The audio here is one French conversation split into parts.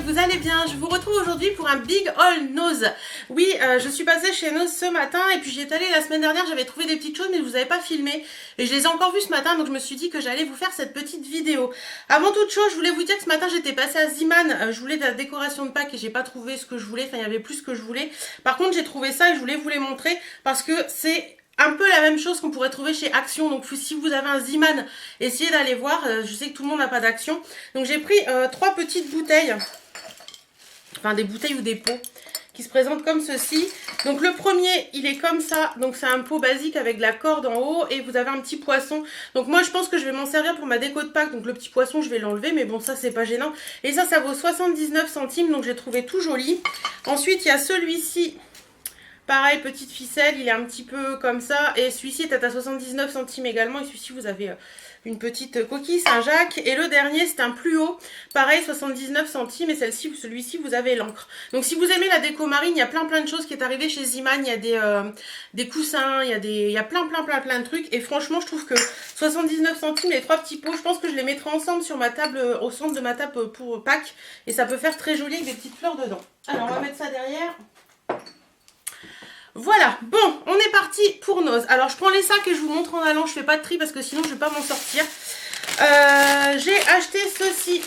vous allez bien. Je vous retrouve aujourd'hui pour un Big Haul Nose. Oui, je suis passée chez Nose ce matin et puis j'y étais allée la semaine dernière, j'avais trouvé des petites choses mais je vous avais pas filmé. Et je les ai encore vues ce matin, donc je me suis dit que j'allais vous faire cette petite vidéo. Avant toute chose, je voulais vous dire que ce matin j'étais passée à Ziman, je voulais de la décoration de Pâques et j'ai pas trouvé ce que je voulais, enfin il y avait plus ce que je voulais. Par contre j'ai trouvé ça et je voulais vous les montrer parce que c'est un peu la même chose qu'on pourrait trouver chez Action. Donc si vous avez un Ziman, essayez d'aller voir. Je sais que tout le monde n'a pas d'Action. Donc j'ai pris 3 petites bouteilles. Enfin des bouteilles ou des pots qui se présentent comme ceci. Donc le premier il est comme ça. Donc c'est un pot basique avec de la corde en haut. Et vous avez un petit poisson. Donc moi je pense que je vais m'en servir pour ma déco de Pâques. Donc le petit poisson je vais l'enlever. Mais bon ça c'est pas gênant. Et ça vaut 79 centimes. Donc j'ai trouvé tout joli. Ensuite il y a celui-ci. Pareil, petite ficelle, il est un petit peu comme ça. Et celui-ci est à 79 centimes également. Et celui-ci, vous avez une petite coquille Saint-Jacques. Et le dernier, c'est un plus haut. Pareil, 79 centimes. Et celui-ci, vous avez l'encre. Donc, si vous aimez la déco marine, il y a plein de choses qui est arrivé chez Ziman. Il y a des coussins, il y a plein de trucs. Et franchement, je trouve que 79 centimes, les 3 petits pots, je pense que je les mettrai ensemble sur ma table, au centre de ma table pour Pâques. Et ça peut faire très joli avec des petites fleurs dedans. Alors, on va mettre ça derrière. Voilà, bon, on est parti pour Nose. Alors, je prends les sacs et je vous montre en allant. Je fais pas de tri parce que sinon, je vais pas m'en sortir. J'ai acheté ceci.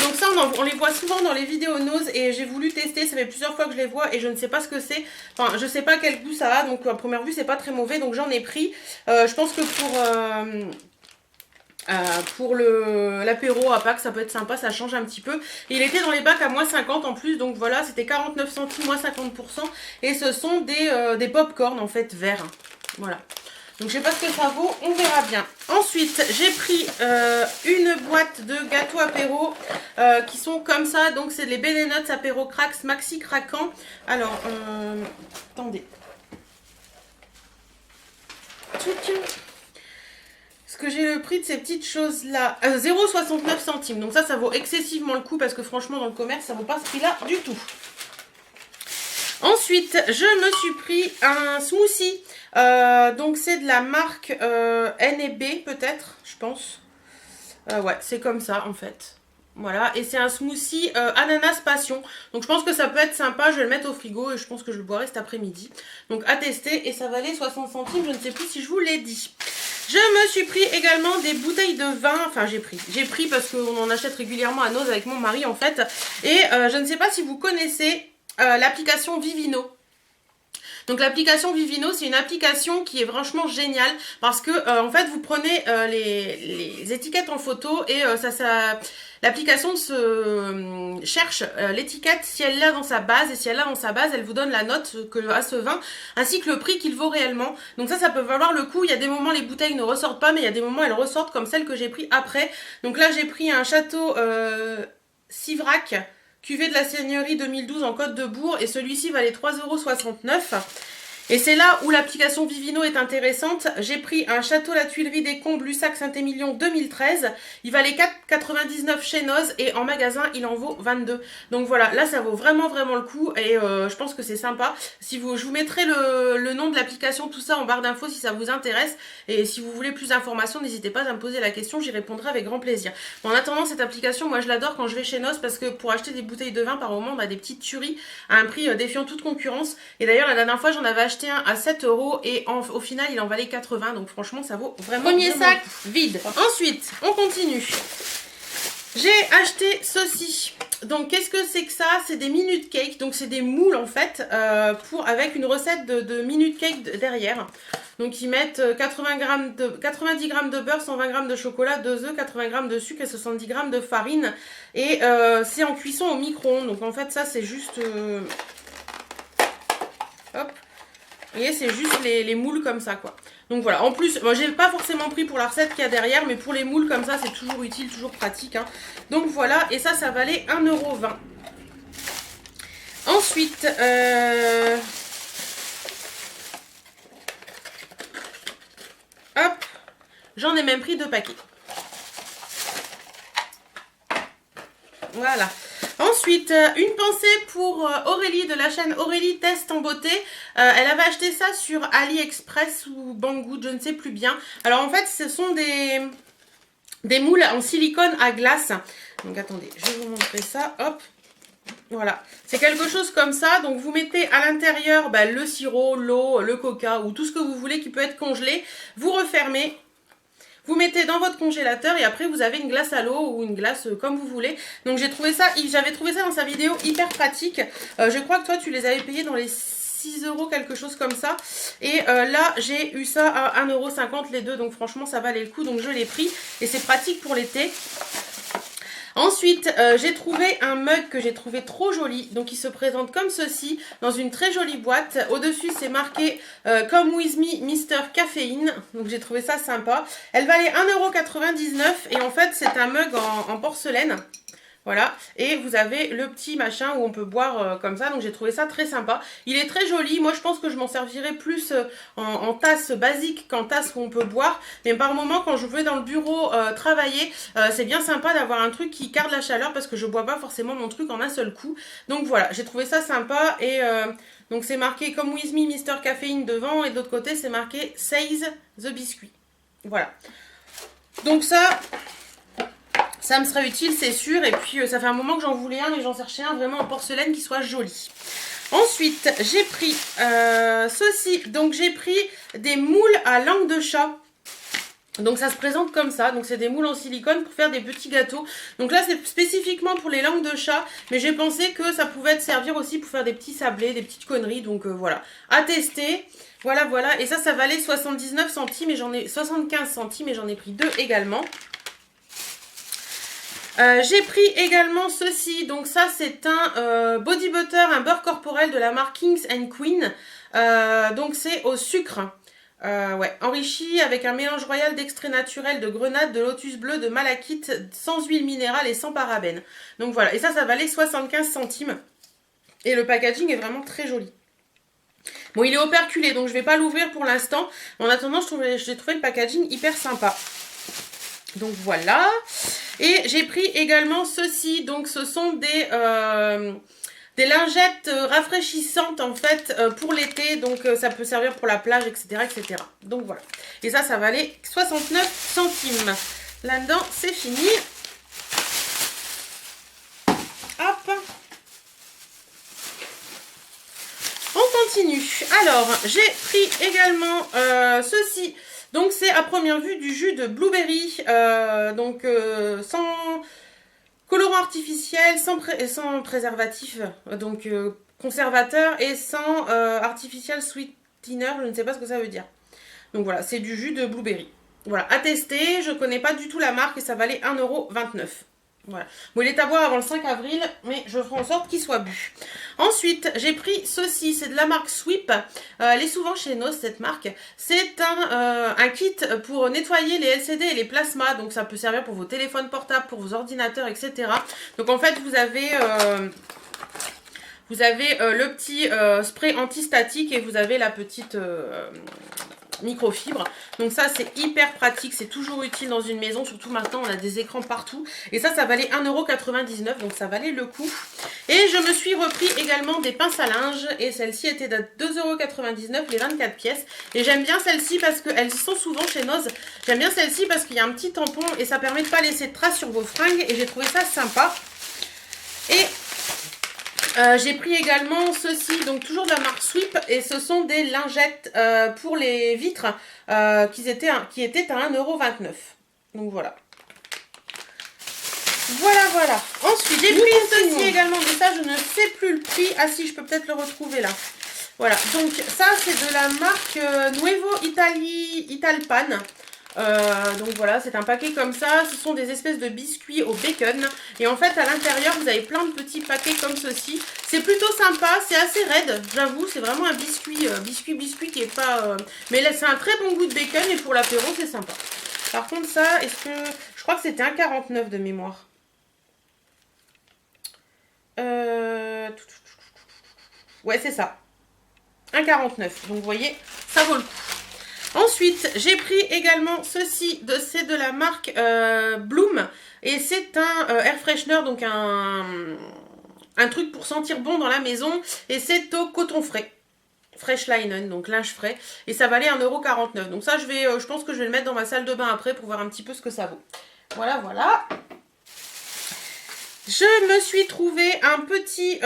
Donc ça, on les voit souvent dans les vidéos Nose et j'ai voulu tester. Ça fait plusieurs fois que je les vois et je ne sais pas ce que c'est. Enfin, je sais pas quel goût ça a. Donc, à première vue, c'est pas très mauvais. Donc, j'en ai pris. Je pense que pour l'apéro à Pâques, ça peut être sympa, ça change un petit peu. Et il était dans les bacs à moins 50 en plus, donc voilà, c'était 49 centimes, moins 50%. Et ce sont des pop-corn en fait, verts. Voilà. Donc je sais pas ce que ça vaut, on verra bien. Ensuite, j'ai pris une boîte de gâteaux apéro qui sont comme ça. Donc c'est les Ben Nuts apéro Cracks Maxi Craquant. Alors, attendez. Est-ce que j'ai le prix de ces petites choses là, 0,69 centimes. Donc ça vaut excessivement le coup parce que franchement dans le commerce ça vaut pas ce prix là du tout. Ensuite je me suis pris un smoothie. Donc c'est de la marque N&B peut-être, je pense. Ouais, c'est comme ça en fait. Voilà, et c'est un smoothie ananas passion. Donc je pense que ça peut être sympa, je vais le mettre au frigo et je pense que je le boirai cet après-midi. Donc à tester, et ça valait 60 centimes, je ne sais plus si je vous l'ai dit. Je me suis pris également des bouteilles de vin, enfin j'ai pris parce qu'on en achète régulièrement à Nose avec mon mari en fait. Et je ne sais pas si vous connaissez l'application Vivino. Donc l'application Vivino, c'est une application qui est franchement géniale parce que en fait vous prenez les étiquettes en photo et l'application se cherche l'étiquette si elle l'a dans sa base et si elle l'a dans sa base, elle vous donne la note à ce vin ainsi que le prix qu'il vaut réellement. Donc ça peut valoir le coup. Il y a des moments les bouteilles ne ressortent pas mais il y a des moments elles ressortent comme celle que j'ai pris après. Donc là j'ai pris un château Sivrac. Cuvée de la Seigneurie 2012 en Côte de Bourg et celui-ci valait 3,69 €. Et c'est là où l'application Vivino est intéressante. J'ai pris un Château La Tuilerie des Combes Lussac Saint-Émilion 2013. Il valait 4,99 € chez Nose et en magasin il en vaut 22. Donc voilà, là ça vaut vraiment le coup et je pense que c'est sympa. Je vous mettrai le nom de l'application, tout ça en barre d'infos si ça vous intéresse. Et si vous voulez plus d'informations, n'hésitez pas à me poser la question, j'y répondrai avec grand plaisir. Bon, en attendant cette application, moi je l'adore quand je vais chez Nose parce que pour acheter des bouteilles de vin par moment, on a des petites tueries à un prix défiant toute concurrence. Et d'ailleurs la dernière fois j'en avais acheté un à 7 € et au final il en valait 80, donc franchement ça vaut vraiment. Premier sac vide. Ensuite on continue. J'ai acheté ceci. Donc qu'est-ce que c'est que ça? C'est des minute cake, donc c'est des moules en fait avec une recette de minute cake derrière. Donc ils mettent 90 g de beurre, 120 g de chocolat, 2 œufs, 80 g de sucre et 70 g de farine. Et c'est en cuisson au micro-ondes. Donc en fait ça c'est juste hop. Vous voyez, c'est juste les moules comme ça, quoi. Donc voilà, en plus, moi j'ai pas forcément pris pour la recette qu'il y a derrière, mais pour les moules comme ça, c'est toujours utile, toujours pratique. Hein. Donc voilà, et ça valait 1,20 €. Ensuite, hop, j'en ai même pris 2 paquets. Voilà. Ensuite, une pensée pour Aurélie de la chaîne Aurélie Test en beauté. Elle avait acheté ça sur AliExpress ou Banggood, je ne sais plus bien. Alors en fait, ce sont des moules en silicone à glace. Donc attendez, je vais vous montrer ça. Hop. Voilà, c'est quelque chose comme ça. Donc vous mettez à l'intérieur le sirop, l'eau, le coca ou tout ce que vous voulez qui peut être congelé. Vous refermez. Vous mettez dans votre congélateur et après vous avez une glace à l'eau ou une glace comme vous voulez. Donc j'avais trouvé ça dans sa vidéo hyper pratique. Je crois que toi tu les avais payés dans les 6 euros, quelque chose comme ça. Et là j'ai eu ça à 1,50 € les deux. Donc franchement ça valait le coup. Donc je l'ai pris et c'est pratique pour l'été. Ensuite, j'ai trouvé un mug que j'ai trouvé trop joli. Donc, il se présente comme ceci, dans une très jolie boîte. Au-dessus, c'est marqué Come with me, Mr. Caféine. Donc, j'ai trouvé ça sympa. Elle valait 1,99 € et en fait, c'est un mug en porcelaine. Voilà, et vous avez le petit machin où on peut boire comme ça, donc j'ai trouvé ça très sympa. Il est très joli, moi je pense que je m'en servirai plus en tasse basique qu'en tasse où on peut boire. Mais par moment quand je vais dans le bureau travailler, c'est bien sympa d'avoir un truc qui garde la chaleur parce que je bois pas forcément mon truc en un seul coup. Donc voilà, j'ai trouvé ça sympa et donc c'est marqué comme With Me Mr. Caféine devant et de l'autre côté c'est marqué Says the Biscuit. Voilà, donc ça me serait utile, c'est sûr. Et puis, ça fait un moment que j'en voulais un, mais j'en cherchais un vraiment en porcelaine qui soit joli. Ensuite, j'ai pris ceci. Donc, j'ai pris des moules à langue de chat. Donc, ça se présente comme ça. Donc, c'est des moules en silicone pour faire des petits gâteaux. Donc là, c'est spécifiquement pour les langues de chat. Mais j'ai pensé que ça pouvait servir aussi pour faire des petits sablés, des petites conneries. Donc, voilà. À tester. Voilà, voilà. Et ça valait 79 centimes et 75 centimes et j'en ai pris deux également. J'ai pris également ceci, donc ça c'est un body butter, un beurre corporel de la marque Kings and Queen, donc c'est au sucre, ouais, enrichi avec un mélange royal d'extrait naturel de grenade, de lotus bleu, de malachite, sans huile minérale et sans parabènes. Donc voilà, et ça valait 75 centimes et le packaging est vraiment très joli. Bon, il est operculé, donc je ne vais pas l'ouvrir pour l'instant. En attendant, j'ai trouvé le packaging hyper sympa. Donc voilà. Et j'ai pris également ceci. Donc ce sont des lingettes rafraîchissantes en fait pour l'été. Donc ça peut servir pour la plage, etc. etc. Donc voilà. Et ça valait 69 centimes. Là-dedans, c'est fini. Hop. On continue. Alors, j'ai pris également ceci. Donc, c'est à première vue du jus de blueberry. Sans colorant artificiel, sans préservatif. Donc, conservateur et sans artificial sweetener. Je ne sais pas ce que ça veut dire. Donc, voilà, c'est du jus de blueberry. Voilà, à tester. Je ne connais pas du tout la marque et ça valait 1,29 €. Voilà. Bon, il est à boire avant le 5 avril, mais je ferai en sorte qu'il soit bu. Ensuite, j'ai pris ceci, c'est de la marque Sweep. Elle est souvent chez Noz, cette marque. C'est un kit pour nettoyer les LCD et les plasmas. Donc, ça peut servir pour vos téléphones portables, pour vos ordinateurs, etc. Donc, en fait, vous avez le petit spray antistatique et vous avez la petite microfibre. Donc ça c'est hyper pratique, c'est toujours utile dans une maison, surtout maintenant on a des écrans partout. Et ça valait 1,99 €, donc ça valait le coup. Et je me suis repris également des pinces à linge et celle-ci était à 2,99 € les 24 pièces. Et j'aime bien celle-ci parce qu'elles sont souvent chez Noz. J'aime bien celle-ci parce qu'il y a un petit tampon et ça permet de ne pas laisser de traces sur vos fringues et j'ai trouvé ça sympa. Et j'ai pris également ceci, donc toujours de la marque Sweep, et ce sont des lingettes pour les vitres qui étaient à 1,29 €. Donc voilà. Voilà. Ensuite, j'ai pris ceci également, mais ça, je ne sais plus le prix. Ah si, je peux peut-être le retrouver là. Voilà, donc ça, c'est de la marque Nuovo Italpan. Donc voilà, c'est un paquet comme ça. Ce sont des espèces de biscuits au bacon. Et en fait, à l'intérieur, vous avez plein de petits paquets comme ceci. C'est plutôt sympa, c'est assez raide, j'avoue. C'est vraiment un biscuit qui est pas... Mais là, c'est un très bon goût de bacon et pour l'apéro, c'est sympa. Par contre, ça, je crois que c'était 1,49 € de mémoire. Ouais, c'est ça. 1,49 €. Donc, vous voyez, ça vaut le coup. Ensuite, j'ai pris également ceci, c'est de la marque Bloom. Et c'est un air freshener, donc un truc pour sentir bon dans la maison. Et c'est au coton frais. Fresh linen, donc linge frais. Et ça valait 1,49 €. Donc ça, je pense que je vais le mettre dans ma salle de bain après pour voir un petit peu ce que ça vaut. Voilà. Je me suis trouvé un petit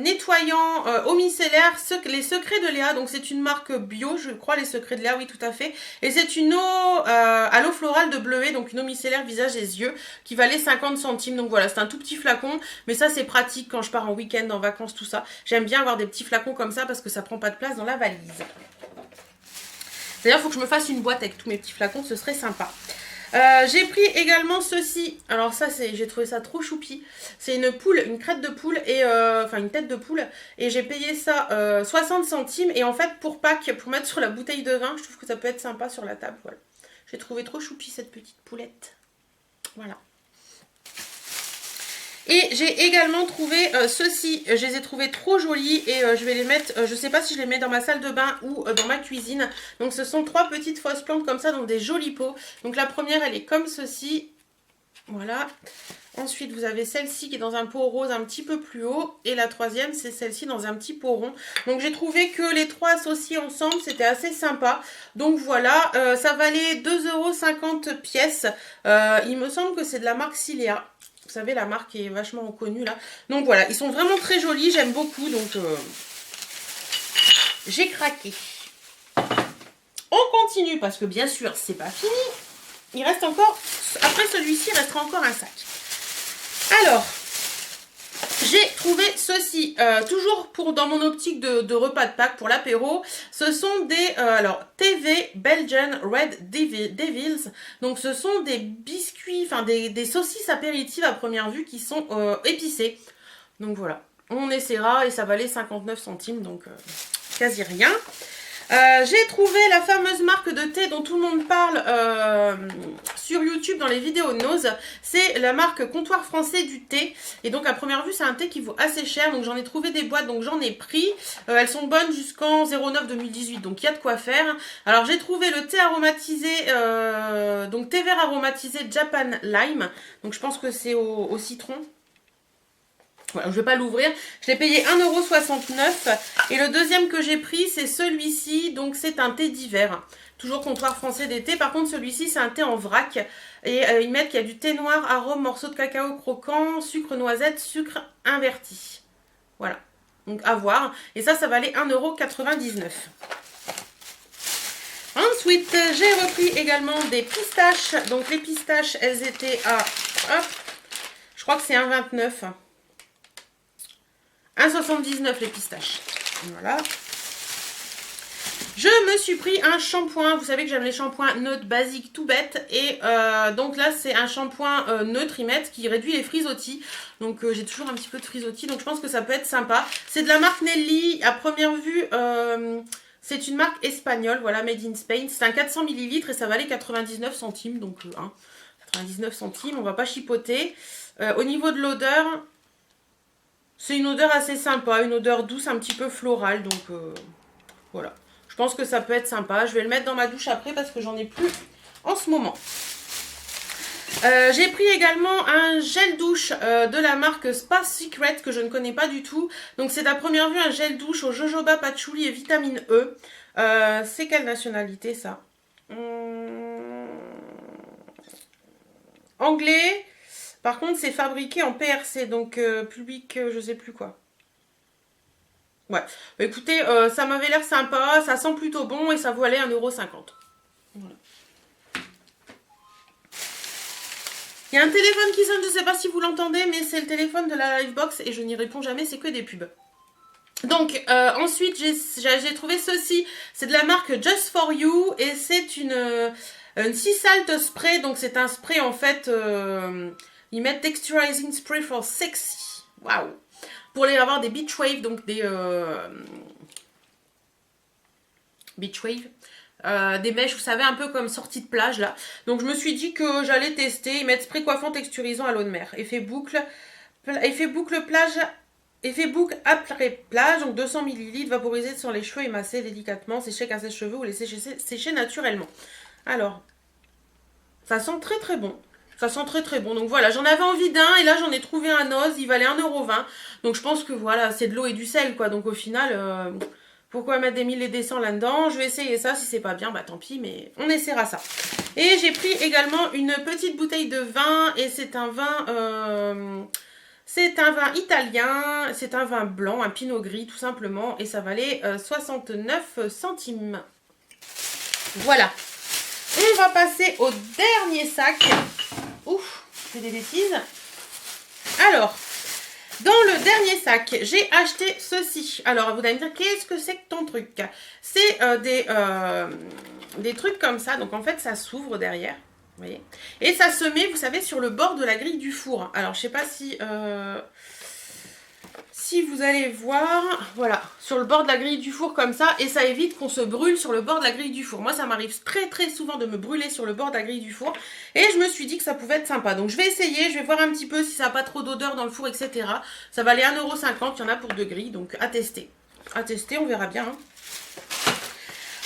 nettoyant eau micellaire, les secrets de Léa. Donc c'est une marque bio, je crois, les secrets de Léa, oui tout à fait. Et c'est une eau à l'eau florale de bleuet, donc une eau micellaire visage et yeux, qui valait 50 centimes. Donc voilà, c'est un tout petit flacon, mais ça c'est pratique quand je pars en week-end, en vacances, tout ça. J'aime bien avoir des petits flacons comme ça parce que ça prend pas de place dans la valise. D'ailleurs, il faut que je me fasse une boîte avec tous mes petits flacons, ce serait sympa. J'ai pris également ceci. Alors ça, j'ai trouvé ça trop choupi. C'est une poule, une crête de poule et enfin une tête de poule. Et j'ai payé ça 60 centimes. Et en fait, pour Pâques, pour mettre sur la bouteille de vin, je trouve que ça peut être sympa sur la table. Voilà. J'ai trouvé trop choupi cette petite poulette. Voilà. Et j'ai également trouvé ceux-ci, je les ai trouvés trop jolis et je vais les mettre, je sais pas si je les mets dans ma salle de bain ou dans ma cuisine. Donc ce sont 3 petites fausses plantes comme ça dans des jolis pots. Donc la première elle est comme ceci, voilà. Ensuite vous avez celle-ci qui est dans un pot rose un petit peu plus haut et la troisième c'est celle-ci dans un petit pot rond. Donc j'ai trouvé que les 3 associés ensemble c'était assez sympa. Donc voilà, ça valait 2,50 € pièce. Il me semble que c'est de la marque Silea. Vous savez, la marque est vachement reconnue là. Donc voilà, ils sont vraiment très jolis, j'aime beaucoup. Donc j'ai craqué. On continue parce que bien sûr, c'est pas fini. Il reste encore, après celui-ci, il restera encore un sac. Alors, j'ai trouvé ceci, toujours dans mon optique de repas de Pâques pour l'apéro. Ce sont des alors TV Belgian Red Devils. Donc ce sont des biscuits, enfin des saucisses apéritives à première vue qui sont épicées. Donc voilà, on essaiera et ça valait 59 centimes, donc quasi rien. J'ai trouvé la fameuse marque de thé dont tout le monde parle sur YouTube dans les vidéos Nose. C'est la marque Comptoir Français du thé. Et donc à première vue c'est un thé qui vaut assez cher. Donc j'en ai trouvé des boîtes, donc j'en ai pris. Elles sont bonnes jusqu'en 09-2018. Donc il y a de quoi faire. Alors j'ai trouvé le thé aromatisé, donc thé vert aromatisé Japan Lime. Donc je pense que c'est au citron. Voilà, je ne vais pas l'ouvrir. Je l'ai payé 1,69 €. Et le deuxième que j'ai pris, c'est celui-ci. Donc, c'est un thé d'hiver. Toujours comptoir français d'été. Par contre, celui-ci, c'est un thé en vrac. Et ils mettent qu'il y a du thé noir, arôme, morceau de cacao croquant, sucre noisette, sucre inverti. Voilà. Donc, à voir. Et ça valait 1,99 €. Ensuite, j'ai repris également des pistaches. Donc, les pistaches, elles étaient à... Hop. Je crois que c'est 1,29 €. 1,79 € les pistaches. Voilà. Je me suis pris un shampoing. Vous savez que j'aime les shampoings neutres basiques tout bêtes. Et donc là, c'est un shampoing neutre qui réduit les frisottis. Donc j'ai toujours un petit peu de frisottis. Donc je pense que ça peut être sympa. C'est de la marque Nelly. À première vue, c'est une marque espagnole. Voilà, made in Spain. C'est un 400 ml et ça valait 99 centimes. Donc 99 centimes. On va pas chipoter. Au niveau de l'odeur... C'est une odeur assez sympa, une odeur douce, un petit peu florale, donc voilà. Je pense que ça peut être sympa. Je vais le mettre dans ma douche après parce que j'en ai plus en ce moment. J'ai pris également un gel douche de la marque Spa Secret que je ne connais pas du tout. Donc c'est à première vue un gel douche au jojoba, patchouli et vitamine E. C'est quelle nationalité ça? Anglais. Par contre, c'est fabriqué en PRC, donc public, je sais plus quoi. Ouais, bah, écoutez, ça m'avait l'air sympa, ça sent plutôt bon et ça valait 1,50 €. Voilà. Il y a un téléphone qui sonne, je ne sais pas si vous l'entendez, mais c'est le téléphone de la Livebox et je n'y réponds jamais, c'est que des pubs. Donc, ensuite, j'ai trouvé ceci, c'est de la marque Just For You et c'est une sea salt spray, donc c'est un spray en fait... Ils mettent Texturizing Spray for Sexy. Waouh. Pour les avoir des beach waves, donc des... beach wave. Des mèches, vous savez, un peu comme sortie de plage, là. Donc, je me suis dit que j'allais tester. Ils mettent spray coiffant texturisant à l'eau de mer. Effet boucle plage... Effet boucle après plage, donc 200 ml, vaporisé sur les cheveux et massé délicatement, séché avec un sèche-cheveux ou laisser sécher naturellement. Alors, ça sent très très bon. Ça sent très très bon. Donc voilà, j'en avais envie d'un et là j'en ai trouvé un os. Il valait 1,20 €. Donc je pense que voilà, c'est de l'eau et du sel quoi. Donc au final, pourquoi mettre des 1000 et des 100 là-dedans? Je vais essayer ça. Si c'est pas bien, bah tant pis, mais on essaiera ça. Et j'ai pris également une petite bouteille de vin. Et c'est un vin C'est un vin italien, c'est un vin blanc, un pinot gris tout simplement, et ça valait 69 centimes. Voilà. On va passer au dernier sac. Ouf, c'est des bêtises. Alors, dans le dernier sac, j'ai acheté ceci. Alors, vous allez me dire, qu'est-ce que c'est que ton truc? C'est des trucs comme ça. Donc, en fait, ça s'ouvre derrière. Vous voyez? Et ça se met, vous savez, sur le bord de la grille du four. Alors, je sais pas si vous allez voir, voilà, sur le bord de la grille du four comme ça, et ça évite qu'on se brûle sur le bord de la grille du four. Moi, ça m'arrive très très souvent de me brûler sur le bord de la grille du four, et je me suis dit que ça pouvait être sympa. Donc je vais essayer, je vais voir un petit peu si ça n'a pas trop d'odeur dans le four, etc. Ça valait 1,50 €, il y en a pour 2 grilles, donc à tester. À tester, on verra bien. Hein.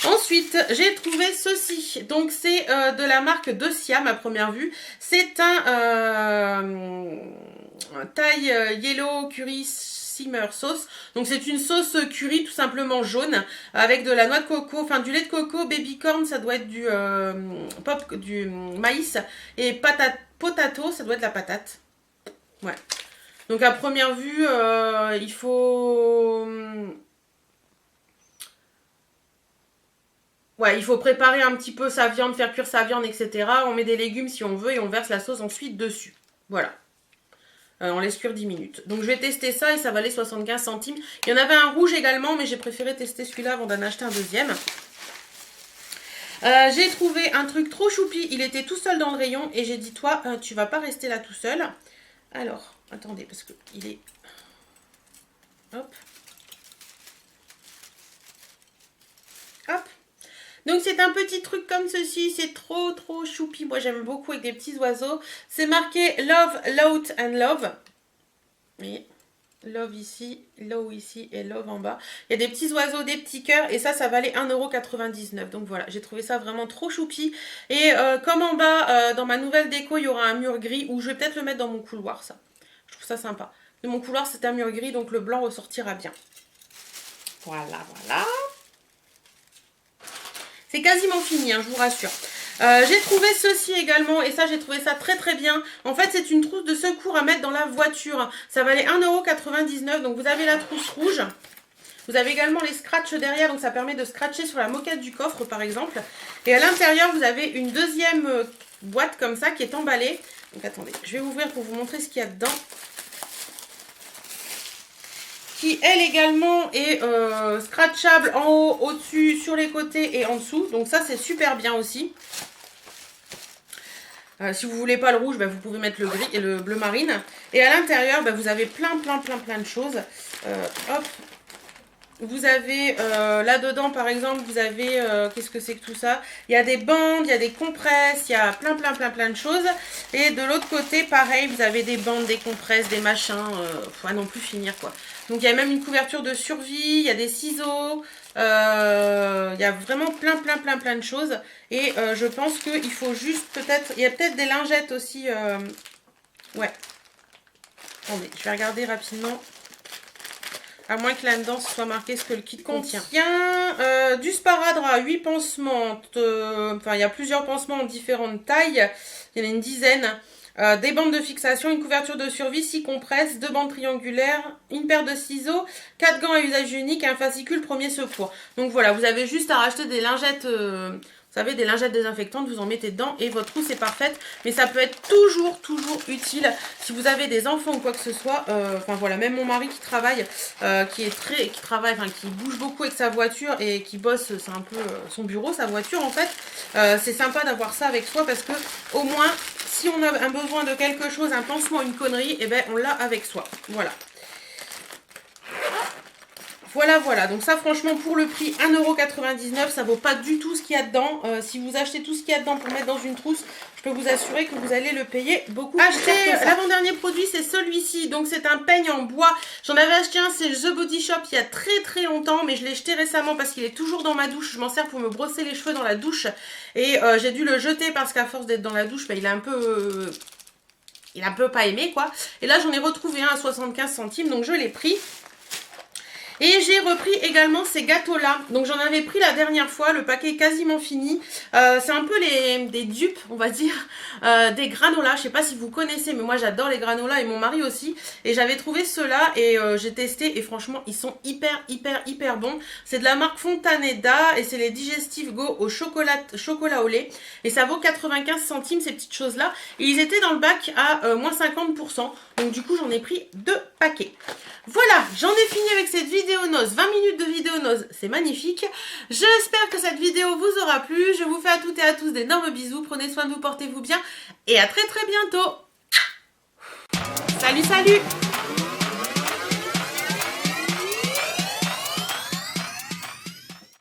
Ensuite, j'ai trouvé ceci. Donc, c'est de la marque de Siam à première vue. C'est un Thai Yellow Curry Simmer Sauce. Donc, c'est une sauce curry tout simplement jaune avec de la noix de coco, enfin du lait de coco, baby corn, ça doit être du maïs et potato, ça doit être la patate. Ouais. Donc, à première vue, il faut... Ouais, il faut préparer un petit peu sa viande, faire cuire sa viande, etc. On met des légumes si on veut et on verse la sauce ensuite dessus. Voilà. On laisse cuire 10 minutes. Donc je vais tester ça et ça valait 75 centimes. Il y en avait un rouge également, mais j'ai préféré tester celui-là avant d'en acheter un deuxième. J'ai trouvé un truc trop choupi. Il était tout seul dans le rayon et j'ai dit, toi, tu vas pas rester là tout seul. Alors, attendez, parce que il est... Hop. Hop. Donc c'est un petit truc comme ceci, c'est trop trop choupi, moi j'aime beaucoup avec des petits oiseaux. C'est marqué Love, Loud and Love. Oui, Love ici, Low ici et Love en bas. Il y a des petits oiseaux, des petits cœurs et ça valait 1,99 €. Donc voilà, j'ai trouvé ça vraiment trop choupi. Et comme en bas, dans ma nouvelle déco, il y aura un mur gris où je vais peut-être le mettre dans mon couloir ça. Je trouve ça sympa. De mon couloir c'est un mur gris donc le blanc ressortira bien. Voilà, voilà. C'est quasiment fini, hein, je vous rassure. J'ai trouvé ceci également, et ça j'ai trouvé ça très très bien. En fait c'est une trousse de secours à mettre dans la voiture. Ça valait 1,99 €, donc vous avez la trousse rouge. Vous avez également les scratchs derrière, donc ça permet de scratcher sur la moquette du coffre par exemple. Et à l'intérieur vous avez une deuxième boîte comme ça qui est emballée. Donc attendez, je vais ouvrir pour vous montrer ce qu'il y a dedans. Qui elle également est scratchable en haut, au-dessus, sur les côtés et en dessous. Donc ça c'est super bien aussi. Si vous voulez pas le rouge, bah, vous pouvez mettre le gris et le bleu marine. Et à l'intérieur, bah, vous avez plein de choses. Hop. Vous avez là-dedans par exemple, vous avez, qu'est-ce que c'est que tout ça? Il y a des bandes, il y a des compresses, il y a plein de choses. Et de l'autre côté, pareil, vous avez des bandes, des compresses, des machins, faut à non plus finir quoi. Donc il y a même une couverture de survie, il y a des ciseaux, il y a vraiment plein de choses. Et je pense qu'il faut juste peut-être, il y a peut-être des lingettes aussi, ouais. Attendez, je vais regarder rapidement. À moins que là-dedans ce soit marqué ce que le kit contient. Du sparadrap, 8 pansements. Enfin, il y a plusieurs pansements en différentes tailles. Il y en a une dizaine. Des bandes de fixation, une couverture de survie, 6 compresses, 2 bandes triangulaires, une paire de ciseaux, 4 gants à usage unique et un fascicule premier secours. Donc voilà, vous avez juste à racheter des lingettes... vous savez, des lingettes désinfectantes, vous en mettez dedans et votre trousse est parfaite. Mais ça peut être toujours utile si vous avez des enfants ou quoi que ce soit. Enfin voilà, même mon mari qui travaille, qui bouge beaucoup avec sa voiture et qui bosse, c'est un peu son bureau, sa voiture en fait. C'est sympa d'avoir ça avec soi parce que au moins, si on a un besoin de quelque chose, un pansement, une connerie, et ben on l'a avec soi. Voilà. Voilà, donc ça franchement pour le prix 1,99 €, ça vaut pas du tout ce qu'il y a dedans. Si vous achetez tout ce qu'il y a dedans pour mettre dans une trousse, je peux vous assurer que vous allez le payer beaucoup plus cher. L'avant-dernier produit c'est celui-ci, donc c'est un peigne en bois. J'en avais acheté un, c'est The Body Shop il y a très longtemps, mais je l'ai jeté récemment parce qu'il est toujours dans ma douche. Je m'en sers pour me brosser les cheveux dans la douche et j'ai dû le jeter parce qu'à force d'être dans la douche, bah, il a un peu pas aimé quoi. Et là j'en ai retrouvé un à 75 centimes, donc je l'ai pris. Et j'ai repris également ces gâteaux-là. Donc j'en avais pris la dernière fois, le paquet est quasiment fini. C'est un peu des dupes, on va dire, des granolas. Je sais pas si vous connaissez, mais moi j'adore les granolas et mon mari aussi. Et j'avais trouvé ceux-là et j'ai testé et franchement ils sont hyper bons. C'est de la marque Fontaneda et c'est les Digestive Go au chocolat au lait. Et ça vaut 95 centimes ces petites choses-là. Et ils étaient dans le bac à moins 50%. Donc du coup j'en ai pris 2 paquets. Voilà, j'en ai fini avec cette vidéo noce. 20 minutes de vidéo noce, c'est magnifique. J'espère que cette vidéo vous aura plu. Je vous fais à toutes et à tous d'énormes bisous. Prenez soin de vous, portez-vous bien. Et à très bientôt. Salut